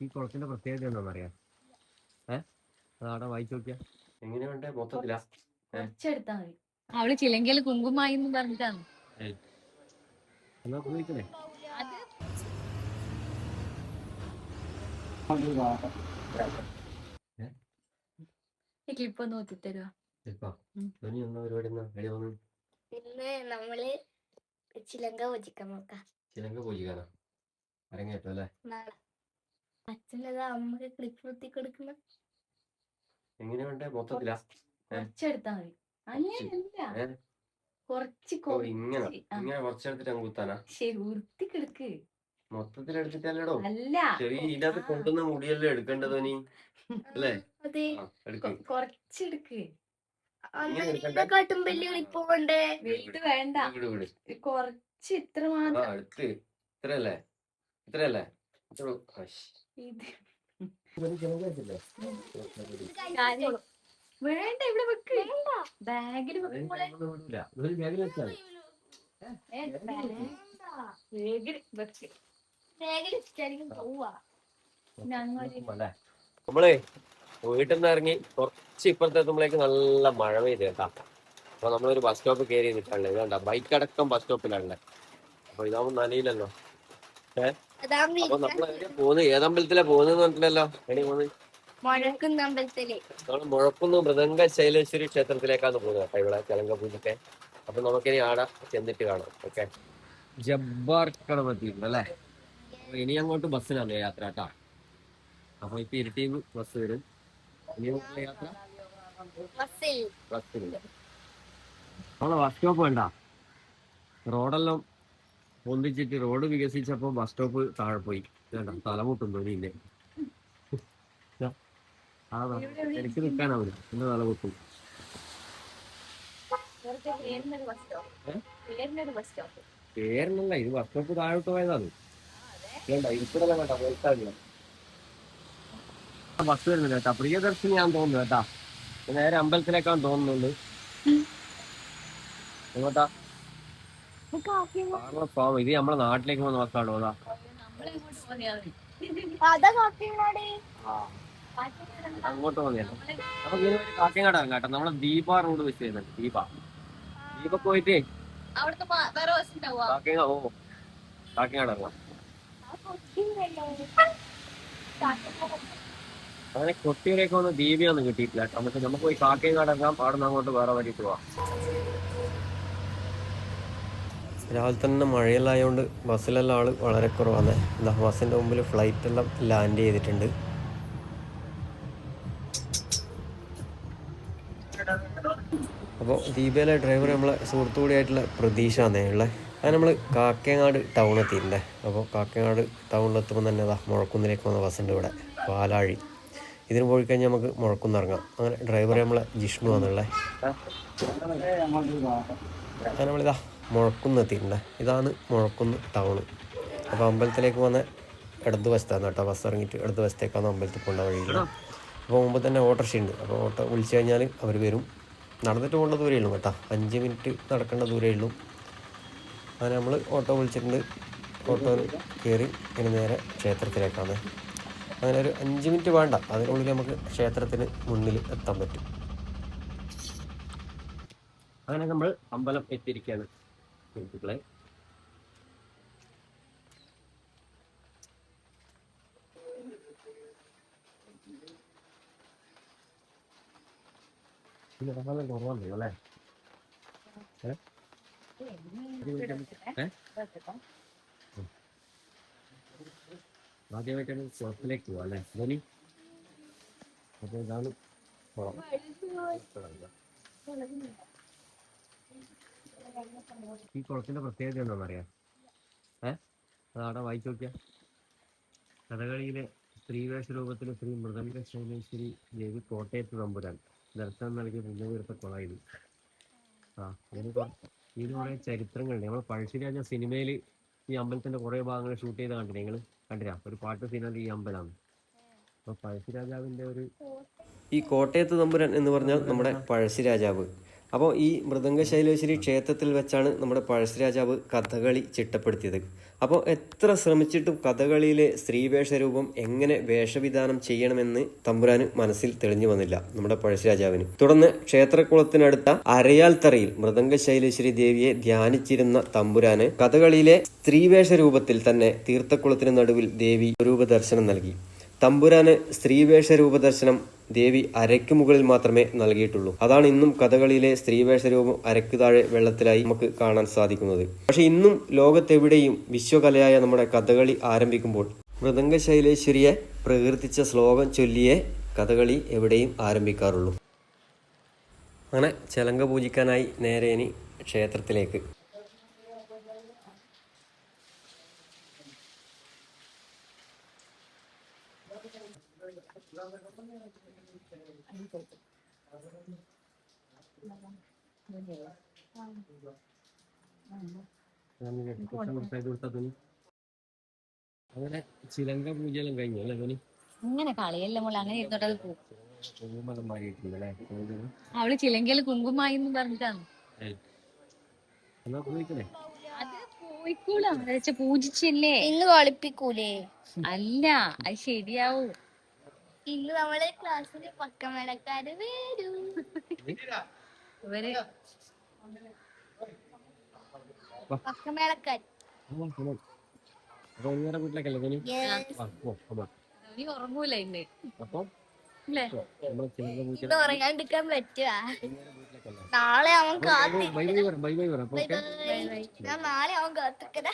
ഈ കുളത്തിന്റെ പ്രത്യേകത എന്താണെന്നറിയാം? അതവിടെ വായിച്ചു നോക്കിയാ എങ്ങനെയുണ്ട് മൊത്തത്തിലാ. കുറച്ചെടുത്താ മതി. അവള് ചിലങ്കയിൽ കുങ്കുമായി എന്ന് പറഞ്ഞിട്ടാണ്. എന്നാ ഉപയോഗിക്കണേ. ക്ലിപ്പ് നോക്കി തരുവാ. ഇന്ന് നമ്മള് ചിലങ്ക പൂജിക്കാൻ നോക്കാം. ചിലങ്ക പൂജിക്കാനോ? അരങ്ങേറ്റം അല്ലേ? അച്ഛനതാ അമ്മക്ക് ക്ലിപ്പ് കുത്തി കൊടുക്കണം. എങ്ങനെയുണ്ട് മൊത്തത്തിലാ? കുറച്ചെടുത്താ മതി. അങ്ങനെയല്ല, കുറച്ച് ഇങ്ങനെ കുറച്ചെടുത്തിട്ട് അങ്ങ് കുത്താനാ? ശരി, വൃത്തിക്കെടുക്ക്. മൊത്തത്തിലെടുത്തിട്ടല്ലോ. അല്ല, ചെറിയ ഇതിനകത്ത് കൊണ്ടുവന്ന മുടിയല്ലേ എടുക്കേണ്ടത് നീ അല്ലേ? കുറച്ചെടുക്ക്. കാട്ടും വലിയ ക്ലിപ്പ് കൊണ്ടേ വലുത് വേണ്ട, കുറച്ച്. ഇത്ര മാത്രം. ഇത്രയല്ലേ? വേണ്ട, ഇവിടെ വെക്ക്. ബാഗിൽ നമ്മളെ വീട്ടിൽ നിന്ന് ഇറങ്ങി കുറച്ച് ഇപ്പുറത്തെ എത്തുമ്പോഴേക്ക് നല്ല മഴ പെയ്ത് കേട്ടാ. അപ്പൊ നമ്മളൊരു ബസ് സ്റ്റോപ്പ് കയറി നിൽക്കാനുള്ളത്. ഇതാണ്ട ബൈക്ക് അടക്കം ബസ് സ്റ്റോപ്പിലാണല്ലേ. അപ്പൊ ഇതാവുമ്പോ നനയില്ലല്ലോ. അപ്പൊ നമ്മൾ എവിടെയാ പോകുന്നത്? ഏതമ്പലത്തിലാ പോകുന്നത് പറഞ്ഞിട്ടില്ലല്ലോ. എവിടെ പോകുന്നത്? നമ്മൾ മുഴക്കുന്ന് മൃദംഗ ശൈലേശ്വരി ക്ഷേത്രത്തിലേക്കാണ് പോകുന്നത് കേട്ടോ, ഇവിടെ ചിലങ്ക പൂജയ്ക്ക്. അപ്പൊ നമുക്കിനി ആടെ ചെന്നിട്ട് കാണാം. ഓക്കെ, ജബ്ബാർ കടമെത്തിയിട്ടുണ്ടല്ലേ. അപ്പൊ ഇനി അങ്ങോട്ട് ബസ്സിനാണ് യാത്ര കേട്ടാ. അപ്പൊ ഇപ്പൊ ഇരുട്ടീന്ന് ബസ് വരും. ഇനിയുള്ള യാത്ര ബസ്സില്ല. നമ്മളെ ബസ് സ്റ്റോപ്പ് വേണ്ട, റോഡെല്ലാം പൊന്തിച്ചിട്ട് റോഡ് വികസിച്ചപ്പോ ബസ് സ്റ്റോപ്പ് താഴെ പോയി. വേണ്ട, തലമുട്ടുണ്ടോ ഇല്ലേ? എനിക്ക് നിൽക്കാനാവില്ല, എന്റെ തലമുട്ടും. പേരിനല്ല, ഇത് ബസ് സ്റ്റോപ്പ് താഴോട്ട് പോയതാണ്. വേണ്ട, ഇരിപ്പിടല്ല വേണ്ട, പോയിട്ടാവില്ല. ബസ് വരുന്നില്ല കേട്ടാ, പ്രിയദർശിനി ഞാൻ തോന്നുന്നു കേട്ടാ. നേരെ അമ്പലത്തിലേക്കാണ് തോന്നുന്നുണ്ട്. എങ്ങോട്ടാ? പാവം, ഇത് നമ്മളെ നാട്ടിലേക്ക് പോകുന്ന ബസ്സാണോ? അതാ അങ്ങോട്ട് പോകുന്നതല്ല. നമുക്ക് ഇനി കാക്കങ്ങാട് ഇറങ്ങാം കേട്ടോ. നമ്മളെ ദീപ റോഡ് വെച്ച് വരുന്നുണ്ട്. ദീപ പോയിട്ട് കാക്കങ്ങാട് ഇറങ്ങാം. അങ്ങനെ കൊട്ടിയിലേക്ക് ഒന്നും ദീപിയൊന്നും കിട്ടിയിട്ടില്ല. നമുക്ക് പോയി കാക്കങ്ങാട് ഇറങ്ങാം. അവിടെ നിന്ന് അങ്ങോട്ട് വേറെ വഴി പോവാം. രാവിലെ തന്നെ മഴയെല്ലാം ആയതുകൊണ്ട് ബസ്സിലെല്ലാം ആള് വളരെ കുറവാണ്. എന്താ, ബസ്സിൻ്റെ മുമ്പിൽ ഫ്ലൈറ്റ് എല്ലാം ലാൻഡ് ചെയ്തിട്ടുണ്ട്. അപ്പോൾ ദീപയിലെ ഡ്രൈവർ നമ്മളെ സുഹൃത്തു കൂടിയായിട്ടുള്ള പ്രതീക്ഷാന്നേ ഉള്ളത്. അത് നമ്മൾ കാക്കങ്ങാട് ടൗൺ എത്തിയിട്ടുണ്ട്. അപ്പോൾ കാക്കങ്ങാട് ടൗണിലെത്തുമ്പോൾ തന്നെ അതാ മുഴക്കുന്നിലേക്ക് വന്ന ബസ്സുണ്ട് ഇവിടെ, പാലാഴി. ഇതിന് പോയി കഴിഞ്ഞാൽ നമുക്ക് മുഴക്കുന്ന് ഇറങ്ങാം. അങ്ങനെ ഡ്രൈവർ നമ്മളെ ജിഷ്ണു ആണെന്നുള്ളത്. അങ്ങനെ നമ്മളിതാ മുഴക്കുന്ന് എത്തിയിട്ടുണ്ട്. ഇതാണ് മുഴക്കുന്ന് ടൗണ്. അപ്പോൾ അമ്പലത്തിലേക്ക് വന്ന ഇടത് വശത്താണ് കേട്ടോ. ബസ് ഇറങ്ങിയിട്ട് ഇടത് വശത്തേക്കാണ് അമ്പലത്തിൽ പോകേണ്ട വഴിയില്ല. അപ്പോൾ മുമ്പ് തന്നെ ഓട്ടോറിക്ഷ ഉണ്ട്. അപ്പോൾ ഓട്ടോ വിളിച്ചു കഴിഞ്ഞാൽ അവർ വരും. നടന്നിട്ട് പോകേണ്ട ദൂരമേ ഉള്ളൂ കേട്ടോ, 5 മിനിറ്റ് നടക്കേണ്ട ദൂരമേ ഉള്ളൂ. അങ്ങനെ നമ്മൾ ഓട്ടോ വിളിച്ചിട്ടുണ്ട്. ഓട്ടോ കയറി ഇനി നേരെ ക്ഷേത്രത്തിലേക്കാണ്. അങ്ങനെ ഒരു 5 മിനിറ്റ് വേണ്ട, അതിനുള്ളിൽ നമുക്ക് ക്ഷേത്രത്തിന് മുന്നിൽ എത്താൻ പറ്റും. അങ്ങനെ നമ്മൾ അമ്പലം എത്തിയിരിക്കുകയാണ് സുഹൃത്തുക്കളെ. കുറവാണല്ലോ അല്ലേ? ആദ്യമായിട്ടാണ് പുറത്തിലേക്ക് പോവാ അല്ലേ ധോനി? അപ്പൊ ഇതാണ് ഈ കുളത്തിന്റെ പ്രത്യേകത എന്താണെന്നറിയാം? അതവിടെ വായിച്ചു നോക്കിയ കഥകളിയിലെ സ്ത്രീവേഷ രൂപത്തിൽ ശ്രീ മൃദംഗ ശൈലേശ്വരി ദേവി കോട്ടയത്ത് തമ്പുരാൻ ദർശനം നൽകിയ പുണ്യതീർത്ഥ കുളം ഇത്. ഇതിന് കുറെ ചരിത്രങ്ങളുണ്ട്. നമ്മൾ പഴശ്ശിരാജ സിനിമയിൽ ഈ അമ്പലത്തിന്റെ കുറെ ഭാഗങ്ങൾ ഷൂട്ട് ചെയ്ത് കണ്ടില്ല? നിങ്ങൾ കണ്ടില്ല? ഒരു പാട്ട് സീനാണ് ഈ അമ്പലമാണ്. അപ്പൊ പഴശ്ശിരാജാവിന്റെ ഒരു ഈ കോട്ടയത്ത് തമ്പുരാൻ എന്ന് പറഞ്ഞാൽ നമ്മുടെ പഴശ്ശിരാജാവ്. അപ്പോൾ ഈ മൃദംഗ ശൈലേശ്വരി ക്ഷേത്രത്തിൽ വെച്ചാണ് നമ്മുടെ പഴശ്ശിരാജാവ് കഥകളി ചിട്ടപ്പെടുത്തിയത്. അപ്പോൾ എത്ര ശ്രമിച്ചിട്ടും കഥകളിയിലെ സ്ത്രീവേഷ രൂപം എങ്ങനെ വേഷവിധാനം ചെയ്യണമെന്ന് തമ്പുരാന് മനസ്സിൽ തെളിഞ്ഞു വന്നില്ല നമ്മുടെ പഴശ്ശിരാജാവിന്. തുടർന്ന് ക്ഷേത്രക്കുളത്തിനടുത്ത അരയാൽത്തറയിൽ മൃദംഗ ശൈലേശ്വരി ദേവിയെ ധ്യാനിച്ചിരുന്ന തമ്പുരാന് കഥകളിയിലെ സ്ത്രീവേഷ രൂപത്തിൽ തന്നെ തീർത്ഥക്കുളത്തിന് നടുവിൽ ദേവി രൂപദർശനം നൽകി. തമ്പുരാന് സ്ത്രീവേഷ രൂപദർശനം ദേവി അരയ്ക്ക് മുകളിൽ മാത്രമേ നൽകിയിട്ടുള്ളൂ. അതാണ് ഇന്നും കഥകളിയിലെ സ്ത്രീവേഷ രൂപം അരയ്ക്ക് താഴെ വെള്ളത്തിലായി നമുക്ക് കാണാൻ സാധിക്കുന്നത്. പക്ഷെ ഇന്നും ലോകത്തെവിടെയും വിശ്വകലയായ നമ്മുടെ കഥകളി ആരംഭിക്കുമ്പോൾ മൃദംഗ ശൈലേശ്വരിയെ പ്രകീർത്തിച്ച ശ്ലോകം ചൊല്ലിയേ കഥകളി എവിടെയും ആരംഭിക്കാറുള്ളൂ. അങ്ങനെ ചെലങ്ക പൂജിക്കാനായി നേരെ ഇനി ക്ഷേത്രത്തിലേക്ക്. അങ്ങനെ ചിലങ്ക പൂജയെല്ലാം കഴിഞ്ഞല്ലേ ധോനി? അങ്ങനെ കളിയല്ല മോളെ, അങ്ങനെ ഇരുന്നോട്ടത് പോകും. അവള് ചിലങ്കയില് കുങ്കുമായി എന്ന് പറഞ്ഞിട്ടാണ്. അത് പോയിക്കൂടാ, പൂജിച്ചല്ലേ. ഇന്ന് കളിപ്പിക്കൂലേ? അല്ല, അത് ശരിയാവും. ഇന്ന് നമ്മളെ ക്ലാസ്സിൽ പക്കമേളക്കാര് വരും. ഇവര് പക്കമേളക്കാര് നീ ഉറങ്ങൂല ഇന്ന് ഇന്ന് ഉറങ്ങാണ്ടിരിക്കാൻ പറ്റുവാ? നാളെ അവൻ കാത്തിരിക്കണ. ഞാൻ നാളെ അവൻ കാത്തിരിക്കണ.